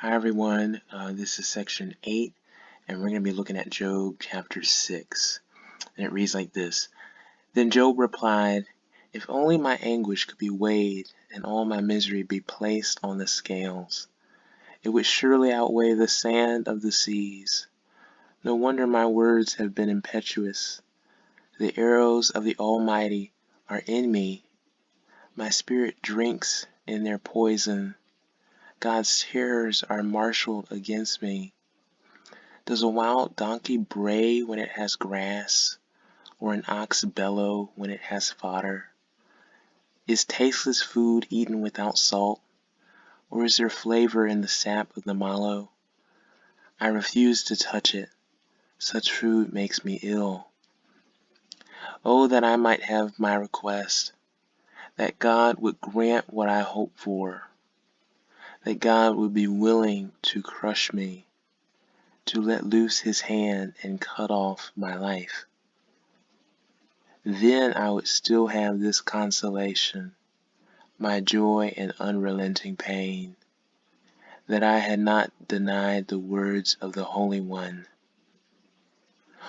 Hi everyone, this is section 8, and we're going to be looking at Job chapter 6. And it reads like this. Then Job replied, "If only my anguish could be weighed and all my misery be placed on the scales, it would surely outweigh the sand of the seas. No wonder my words have been impetuous. The arrows of the Almighty are in me. My spirit drinks in their poison. God's terrors are marshaled against me. Does a wild donkey bray when it has grass, or an ox bellow when it has fodder? Is tasteless food eaten without salt, or is there flavor in the sap of the mallow? I refuse to touch it. Such food makes me ill. Oh, that I might have my request, that God would grant what I hope for, that God would be willing to crush me, to let loose his hand and cut off my life. Then I would still have this consolation, my joy in unrelenting pain, that I had not denied the words of the Holy One.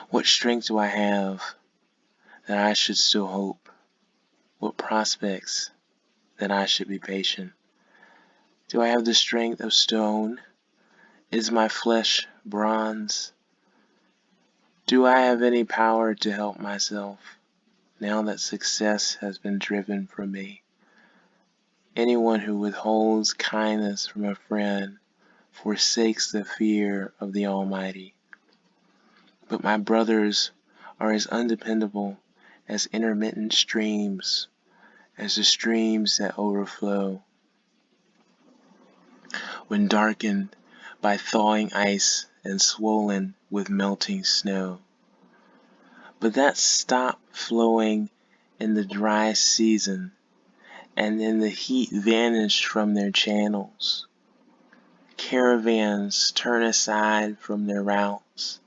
What strength do I have that I should still hope? What prospects that I should be patient? Do I have the strength of stone? Is my flesh bronze? Do I have any power to help myself, now that success has been driven from me? Anyone who withholds kindness from a friend forsakes the fear of the Almighty. But my brothers are as undependable as intermittent streams, as the streams that overflow when darkened by thawing ice and swollen with melting snow, but that stop flowing in the dry season, and then the heat vanished from their channels. Caravans turn aside from their routes.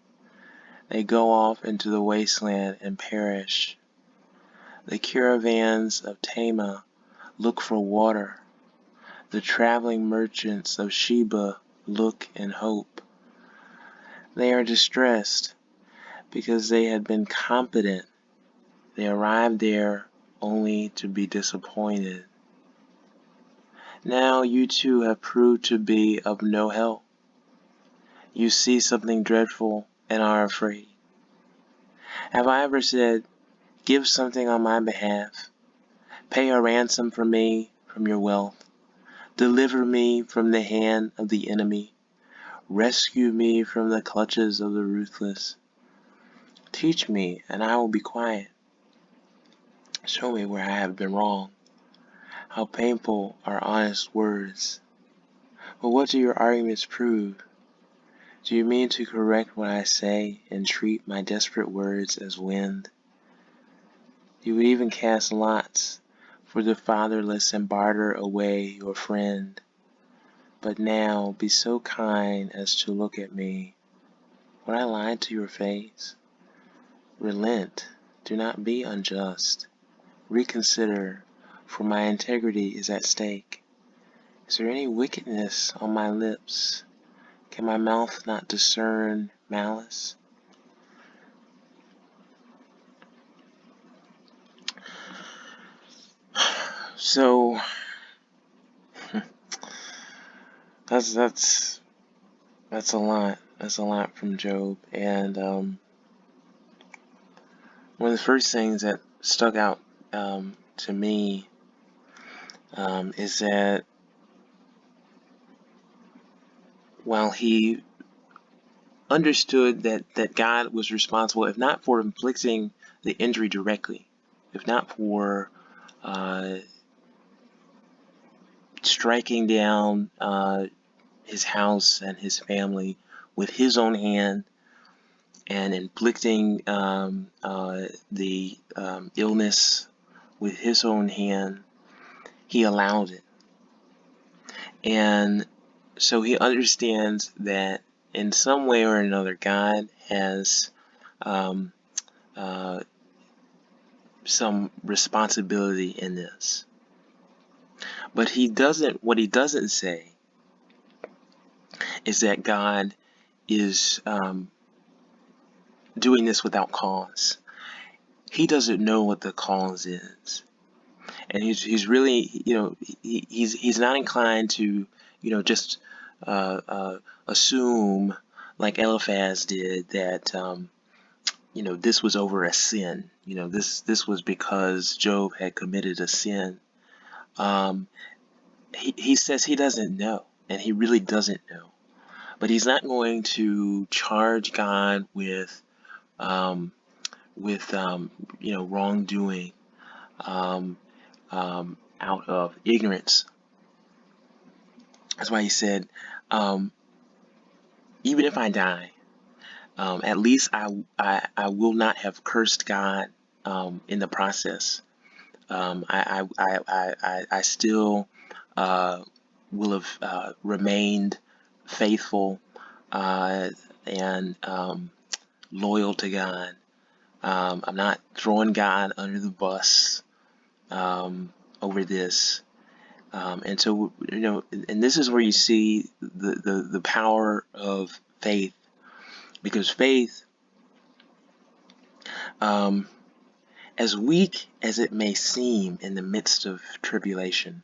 They go off into the wasteland and perish. The caravans of Tema look for water. The traveling merchants of Sheba look and hope. They are distressed because they had been competent. They arrived there only to be disappointed. Now you too have proved to be of no help. You see something dreadful and are afraid. Have I ever said, "Give something on my behalf. Pay a ransom for me from your wealth. Deliver me from the hand of the enemy. Rescue me from the clutches of the ruthless. Teach me, and I will be quiet. Show me where I have been wrong. How painful are honest words. But what do your arguments prove? Do you mean to correct what I say and treat my desperate words as wind? You would even cast lots for the fatherless and barter away your friend. But now be so kind as to look at me. Would I lie to your face? Relent, do not be unjust. Reconsider, for my integrity is at stake. Is there any wickedness on my lips? Can my mouth not discern malice? So that's a lot. That's a lot from Job. And one of the first things that stuck out to me is that while he understood that God was responsible, if not for inflicting the injury directly, if not for striking down his house and his family with his own hand and inflicting the illness with his own hand, he allowed it. And so he understands that in some way or another, God has some responsibility in this. But what he doesn't say is that God is doing this without cause. He doesn't know what the cause is, and he's really, he's not inclined to, just assume, like Eliphaz did, that this was over a sin. This was because Job had committed a sin. Um, he says he doesn't know, and he really doesn't know. But he's not going to charge God um, with wrongdoing um, out of ignorance. That's why he said, um, even if I die, at least I will not have cursed God in the process. I still will have remained faithful and loyal to God. I'm not throwing God under the bus over this. And so, and this is where you see the power of faith, because faith, um, as weak as it may seem in the midst of tribulation,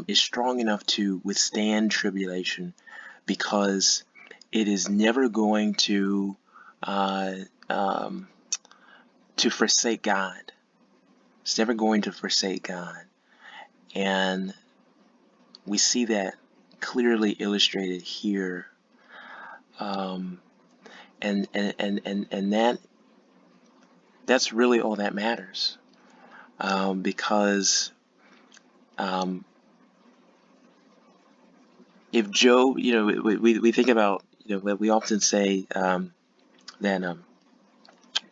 is strong enough to withstand tribulation, because it is never going uh, um, to forsake God. It's never going to forsake God. And we see that clearly illustrated here. And that's really all that matters. Because if Job, we think about, we often say that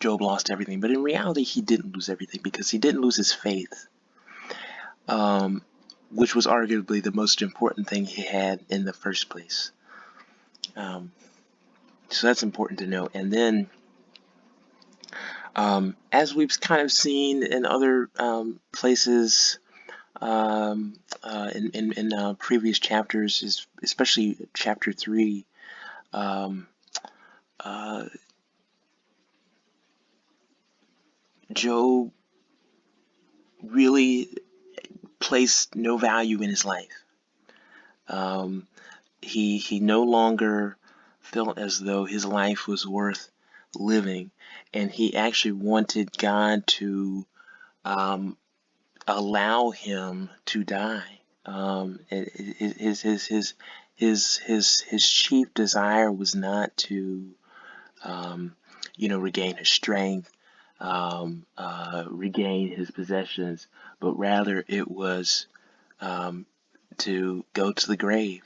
Job lost everything, but in reality, he didn't lose everything, because he didn't lose his faith, which was arguably the most important thing he had in the first place. So that's important to know. And then, as we've kind of seen in other places, in previous chapters, especially chapter 3, um, uh, Job really placed no value in his life. He no longer felt as though his life was worth living, and he actually wanted God to allow him to die. His chief desire was not to regain his strength, regain his possessions, but rather it was to go to the grave.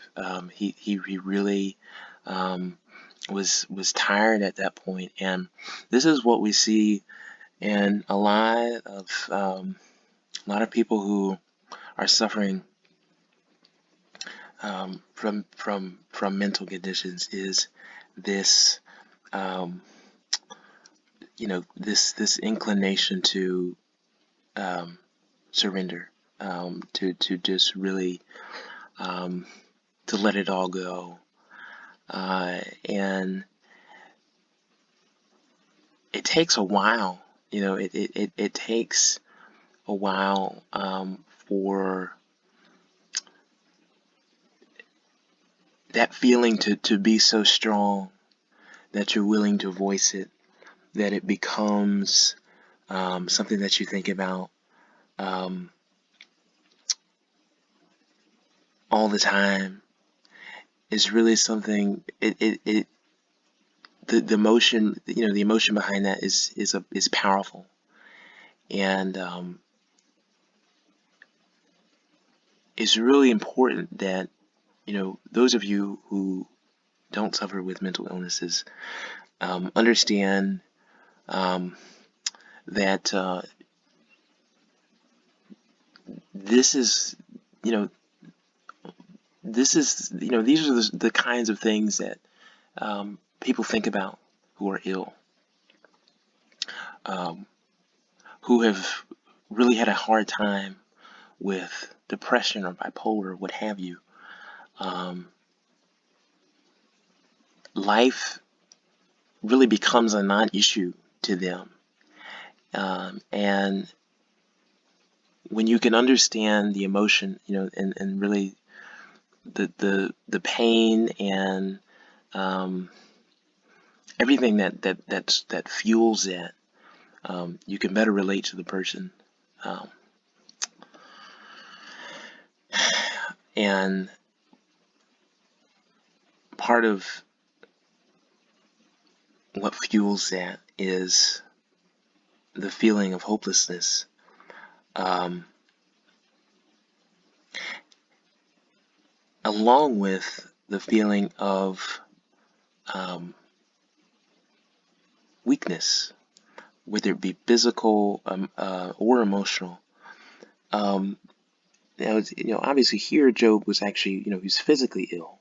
He really was tired at that point, and this is what we see in a lot of people who are suffering from mental conditions, is this this inclination to surrender, to just really to let it all go, and it takes a while. It takes a while for that feeling to be so strong that you're willing to voice it, that it becomes something that you think about all the time. Is really something. The emotion, the emotion behind that is powerful, and it's really important that those of you who don't suffer with mental illnesses understand that this is you know these are the kinds of things that people think about who are ill, who have really had a hard time with depression or bipolar or what have you. life really becomes a non-issue to them. And when you can understand the emotion, and really the pain and everything that fuels that, you can better relate to the person. Um, and part of what fuels that is the feeling of hopelessness. Um, Along with the feeling of weakness, whether it be physical or emotional. Now, obviously here Job was actually, he's physically ill,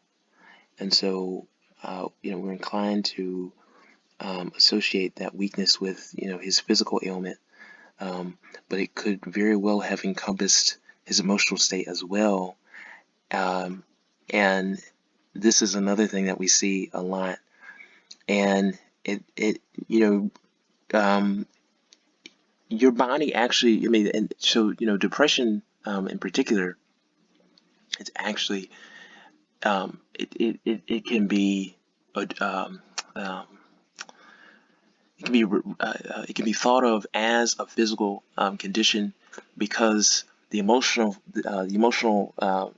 and so, we're inclined to associate that weakness with, his physical ailment, but it could very well have encompassed his emotional state as well. And this is another thing that we see a lot, and it your body actually, and so, depression in particular, it's actually, it can be um, it can be thought of as a physical condition, because the emotional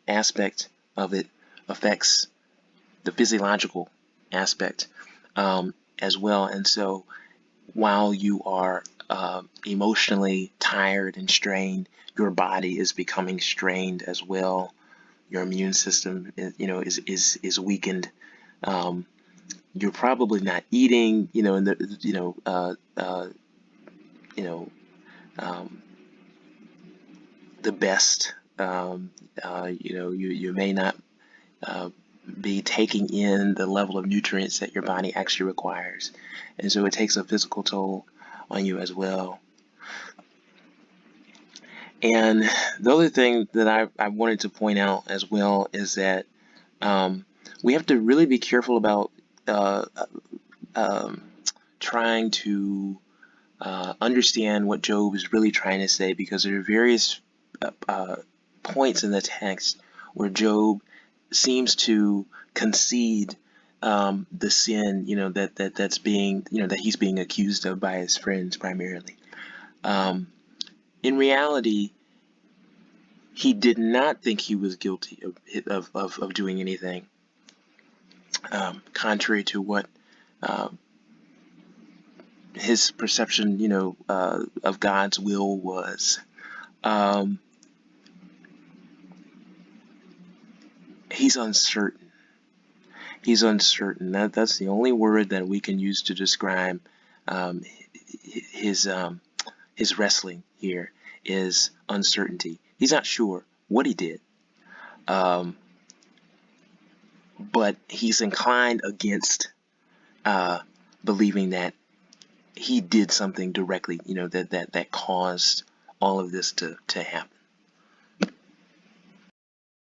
aspect of it affects the physiological aspect as well. And so while you are emotionally tired and strained, your body is becoming strained as well. Your immune system is weakened. Um, you're probably not eating, in the you know um, the best. You may not uh, be taking in the level of nutrients that your body actually requires, and so it takes a physical toll on you as well. And the other thing that I wanted to point out as well is that we have to really be careful about uh, um, trying to understand what Job is really trying to say, because there are various points in the text where Job seems to concede the sin, that's being, that he's being accused of by his friends primarily. In reality, he did not think he was guilty of doing anything, contrary to what his perception, of God's will was. Um, he's uncertain. He's uncertain. That's the only word that we can use to describe um, his his wrestling here, is uncertainty. He's not sure what he did, um, but he's inclined against believing that he did something directly, that caused all of this to happen.